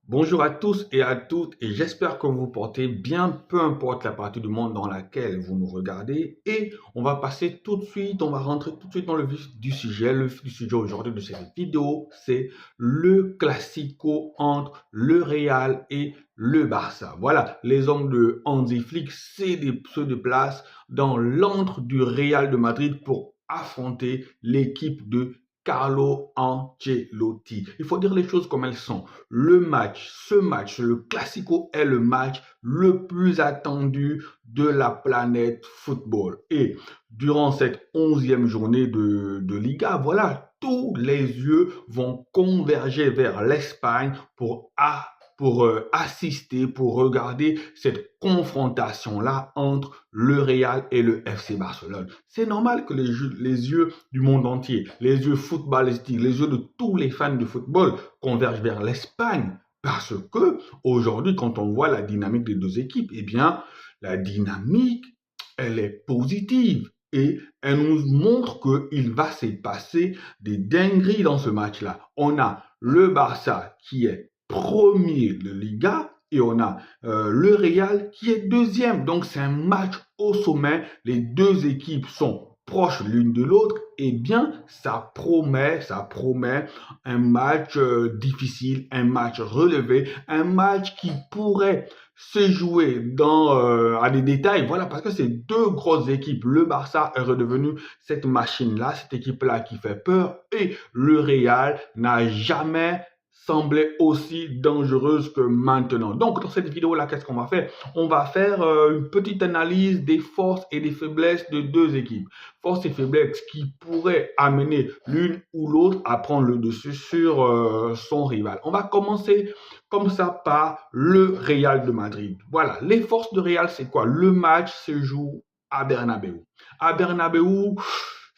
Bonjour à tous et à toutes et j'espère que vous vous portez bien, peu importe la partie du monde dans laquelle vous nous regardez. Et on va passer tout de suite, on va rentrer tout de suite dans le vif du sujet. Le vif du sujet aujourd'hui de cette vidéo, c'est le classico entre le Real et le Barça. Voilà, les hommes de Hansi Flick se déplacent dans l'antre du Real de Madrid pour affronter l'équipe de Carlo Ancelotti. Il faut dire les choses comme elles sont. Le Classico est le match le plus attendu de la planète football. Et durant cette 11e journée de Liga, voilà, tous les yeux vont converger vers l'Espagne assister, pour regarder cette confrontation-là entre le Real et le FC Barcelone. C'est normal que les yeux du monde entier, les yeux footballistiques, les yeux de tous les fans de football convergent vers l'Espagne. Parce que aujourd'hui, quand on voit la dynamique des deux équipes, eh bien, la dynamique, elle est positive. Et elle nous montre qu'il va se passer des dingueries dans ce match-là. On a le Barça qui est premier de Liga et on a le Real qui est deuxième. Donc c'est un match au sommet. Les deux équipes sont proches l'une de l'autre. Eh bien, ça promet un match difficile, un match relevé, un match qui pourrait se jouer à des détails. Voilà, parce que c'est deux grosses équipes. Le Barça est redevenu cette machine-là, cette équipe-là qui fait peur. Et le Real n'a jamais semblait aussi dangereuse que maintenant. Donc, dans cette vidéo-là, qu'est-ce qu'on va faire? On va faire une petite analyse des forces et des faiblesses de deux équipes. Forces et faiblesses qui pourraient amener l'une ou l'autre à prendre le dessus sur son rival. On va commencer comme ça par le Real de Madrid. Voilà, les forces de Real, c'est quoi? Le match se joue à Bernabeu. À Bernabeu,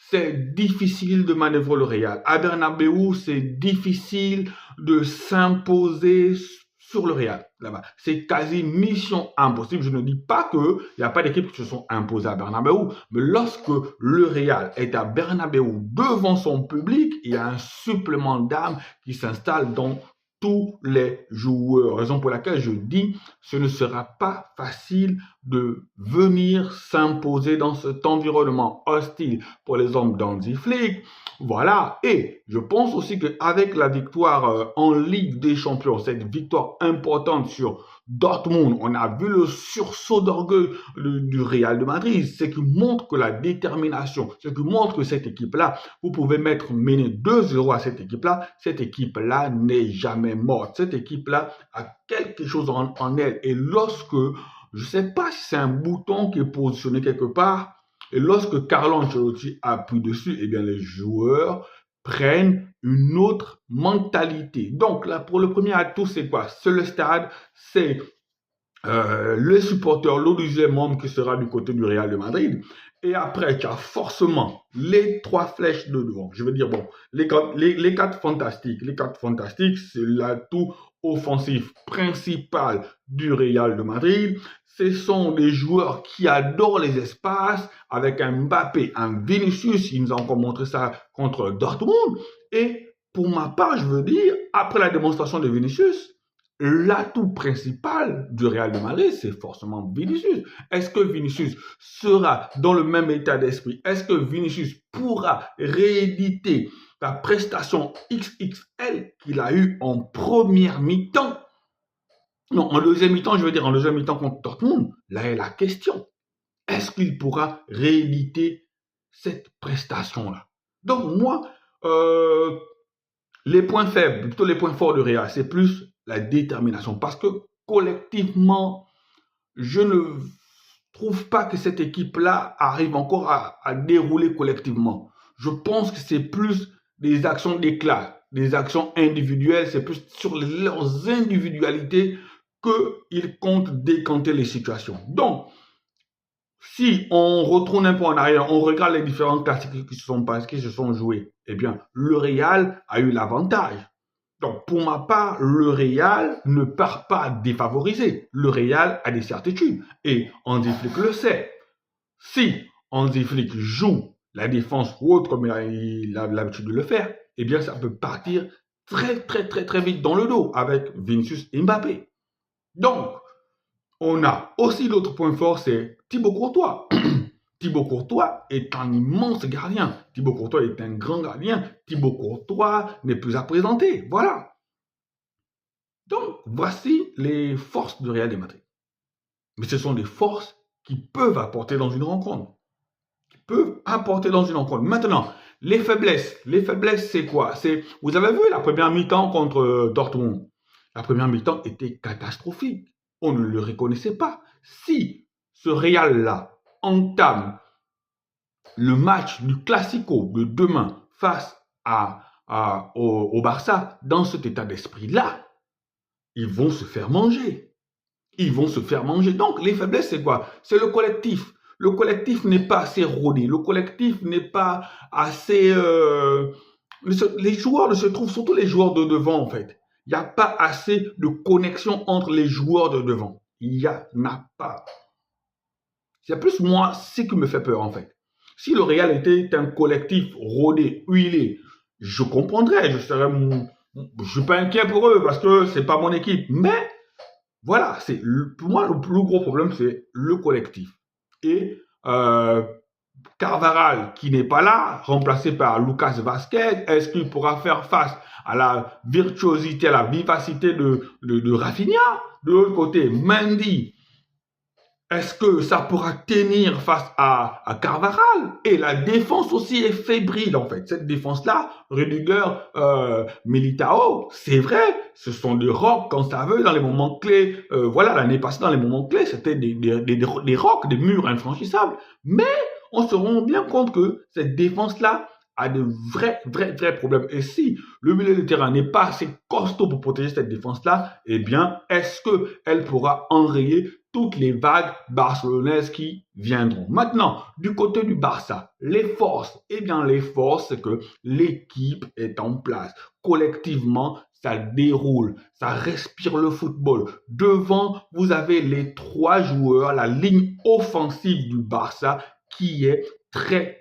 c'est difficile de manœuvrer le Real. À Bernabeu, c'est difficile de s'imposer sur le Real là-bas. C'est quasi mission impossible. Je ne dis pas qu'il n'y a pas d'équipes qui se sont imposées à Bernabeu, mais lorsque le Real est à Bernabeu devant son public, il y a un supplément d'âme qui s'installe dans tous les joueurs. Raison pour laquelle je dis ce ne sera pas facile de venir s'imposer dans cet environnement hostile pour les hommes d'Hansi Flick. Voilà, et je pense aussi qu'avec la victoire en Ligue des Champions, cette victoire importante sur Dortmund, on a vu le sursaut d'orgueil du Real de Madrid, ce qui montre que la détermination, ce qui montre que cette équipe-là, vous pouvez mener 2-0 à cette équipe-là n'est jamais morte. Cette équipe-là a quelque chose en elle. Et lorsque, je ne sais pas si c'est un bouton qui est positionné quelque part, et lorsque Carlo Ancelotti appuie dessus, eh bien les joueurs prennent une autre mentalité. Donc là, pour le premier atout, c'est quoi? C'est le stade, c'est le supporter, le deuxième membre qui sera du côté du Real de Madrid. Et après, tu as forcément les trois flèches de devant. Je veux dire, bon, les quatre fantastiques. Les quatre fantastiques, c'est l'atout offensif principal du Real de Madrid. Ce sont des joueurs qui adorent les espaces, avec un Mbappé, un Vinicius. Ils nous ont encore montré ça contre Dortmund. Et pour ma part, je veux dire, après la démonstration de Vinicius, l'atout principal du Real de Madrid, c'est forcément Vinicius. Est-ce que Vinicius sera dans le même état d'esprit? Est-ce que Vinicius pourra rééditer la prestation XXL qu'il a eue en première mi-temps? Non, en deuxième mi-temps, je veux dire en deuxième mi-temps contre Dortmund. Là est la question. Est-ce qu'il pourra rééditer cette prestation-là? Donc moi, les points faibles, plutôt les points forts de Real, c'est plus la détermination. Parce que collectivement, je ne trouve pas que cette équipe-là arrive encore à dérouler collectivement. Je pense que c'est plus des actions d'éclat, des actions individuelles, c'est plus sur leurs individualités qu'ils comptent décanter les situations. Donc, si on retourne un peu en arrière, on regarde les différents classiques qui se sont joués, eh bien, le Real a eu l'avantage. Donc, pour ma part, le Real ne part pas défavorisé. Le Real a des certitudes. Et Hansi Flick le sait. Si Hansi Flick joue la défense haute comme il a l'habitude de le faire, eh bien, ça peut partir très vite dans le dos avec Vinicius et Mbappé. Donc, on a aussi l'autre point fort, c'est Thibaut Courtois. Thibaut Courtois est un immense gardien. Thibaut Courtois est un grand gardien. Thibaut Courtois n'est plus à présenter. Voilà. Donc, voici les forces du Real de Madrid. Mais ce sont des forces qui peuvent apporter dans une rencontre. Maintenant, les faiblesses. Les faiblesses, c'est quoi? Vous avez vu la première mi-temps contre Dortmund. La première mi-temps était catastrophique. On ne le reconnaissait pas. Si ce Real-là entame le match du Classico de demain face au Barça dans cet état d'esprit-là, ils vont se faire manger. Donc, les faiblesses, c'est quoi? C'est le collectif. Le collectif n'est pas assez rodé. Le collectif n'est pas assez... les joueurs ne se trouvent, surtout les joueurs de devant, en fait. Il n'y a pas assez de connexion entre les joueurs de devant. Il n'y en a pas. C'est plus moi, ce qui me fait peur, en fait. Si le Real était un collectif rodé, huilé, je comprendrais. Je suis pas inquiet pour eux parce que c'est pas mon équipe. Mais voilà, pour moi, le plus gros problème, c'est le collectif. Et Carvajal, qui n'est pas là, remplacé par Lucas Vazquez, est-ce qu'il pourra faire face à la virtuosité, à la vivacité de Rafinha? De l'autre côté, Mendy, est-ce que ça pourra tenir face à Carvajal? Et la défense aussi est fébrile, en fait. Cette défense-là, Rudiger, Militao, c'est vrai, ce sont des rocs quand ça veut, dans les moments clés. Voilà, l'année passée, dans les moments clés, c'était des rocs, des murs infranchissables. Mais on se rend bien compte que cette défense-là a de vrais problèmes. Et si le milieu de terrain n'est pas assez costaud pour protéger cette défense-là, eh bien, est-ce qu'elle pourra enrayer toutes les vagues barcelonaises qui viendront? Maintenant, du côté du Barça, les forces, eh bien, les forces, c'est que l'équipe est en place. Collectivement, ça déroule, ça respire le football. Devant, vous avez les 3 joueurs, la ligne offensive du Barça qui est très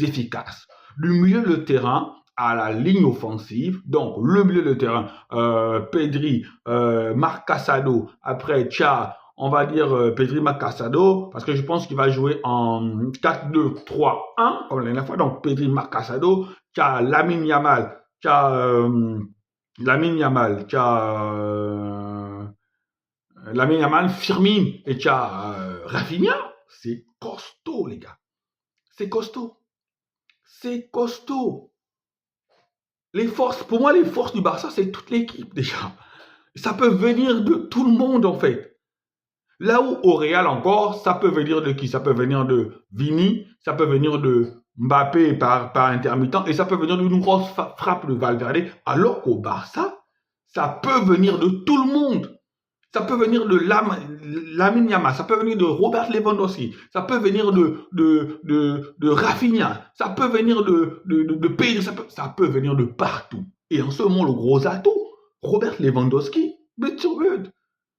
efficace. Du milieu de terrain à la ligne offensive, donc le milieu de terrain, Pedri, Marc Casado, après Tcha, on va dire Pedri, Marc Casado, parce que je pense qu'il va jouer en 4-2-3-1, comme la dernière fois, donc Pedri, Marc Casado, Tcha, Lamine Yamal, Firmine et Tcha, Rafinha. C'est costaud, les gars. C'est costaud. Les forces, pour moi, les forces du Barça, c'est toute l'équipe déjà. Ça peut venir de tout le monde, en fait. Là où au Real encore, ça peut venir de qui? Ça peut venir de Vini, ça peut venir de Mbappé par intermittent, et ça peut venir d'une grosse frappe de Valverde, alors qu'au Barça, ça peut venir de tout le monde. Ça peut venir de Lamine Yamal, ça peut venir de Robert Lewandowski, ça peut venir de Rafinha, ça peut venir de Pedri, ça peut venir de partout. Et en ce moment, le gros atout, Robert Lewandowski, but sur but.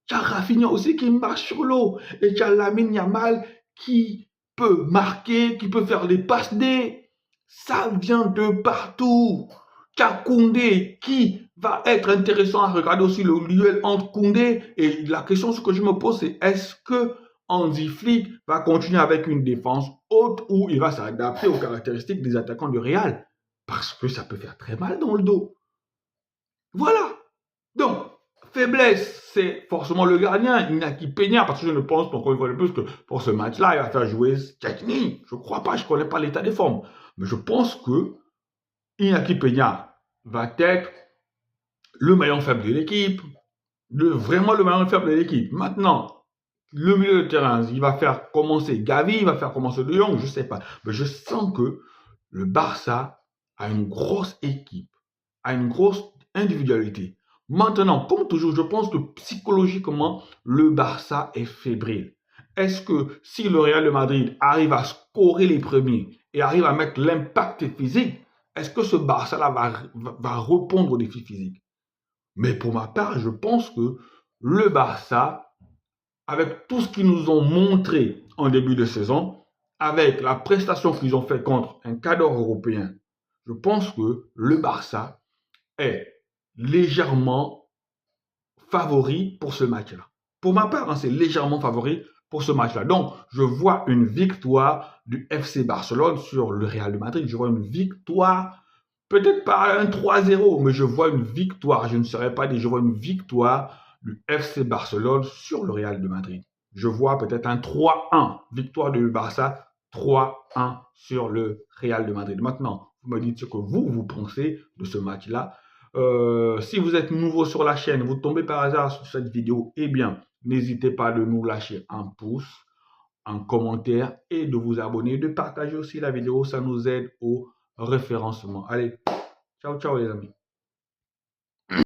Tu as Rafinha aussi qui marche sur l'eau. Et tu as Lamine Yamal qui peut marquer, qui peut faire des passes D. Ça vient de partout. Tu as Koundé qui va être intéressant à regarder aussi le duel entre Koundé. Et la question que je me pose, c'est est-ce que Hansi Flick va continuer avec une défense haute ou il va s'adapter aux caractéristiques des attaquants du Real? Parce que ça peut faire très mal dans le dos. Voilà. Donc, faiblesse, c'est forcément le gardien, Iñaki Peña, parce que je ne pense encore une fois de plus que pour ce match-là, il va faire jouer Szczęsny. Je ne crois pas, je ne connais pas l'état des formes. Mais je pense que Iñaki Peña va être le maillon faible de l'équipe, vraiment le maillon faible de l'équipe. Maintenant, le milieu de terrain, il va faire commencer Gavi, il va faire commencer De Jong, je ne sais pas. Mais je sens que le Barça a une grosse équipe, a une grosse individualité. Maintenant, comme toujours, je pense que psychologiquement, le Barça est fébrile. Est-ce que si le Real de Madrid arrive à scorer les premiers et arrive à mettre l'impact physique, est-ce que ce Barça-là va répondre aux défis physiques? Mais pour ma part, je pense que le Barça, avec tout ce qu'ils nous ont montré en début de saison, avec la prestation qu'ils ont faite contre un cadre européen, je pense que le Barça est légèrement favori pour ce match-là. Pour ma part, hein, c'est légèrement favori pour ce match-là. Donc, je vois une victoire du FC Barcelone sur le Real de Madrid. Je vois une victoire, peut-être pas un 3-0, mais je vois une victoire. Je ne saurais pas dire, je vois une victoire du FC Barcelone sur le Real de Madrid. Je vois peut-être un 3-1, victoire du Barça, 3-1 sur le Real de Madrid. Maintenant, vous me dites ce que vous pensez de ce match-là. Si vous êtes nouveau sur la chaîne, vous tombez par hasard sur cette vidéo, eh bien, n'hésitez pas de nous lâcher un pouce, un commentaire et de vous abonner, de partager aussi la vidéo, ça nous aide au référencement. Allez, ciao, ciao les amis.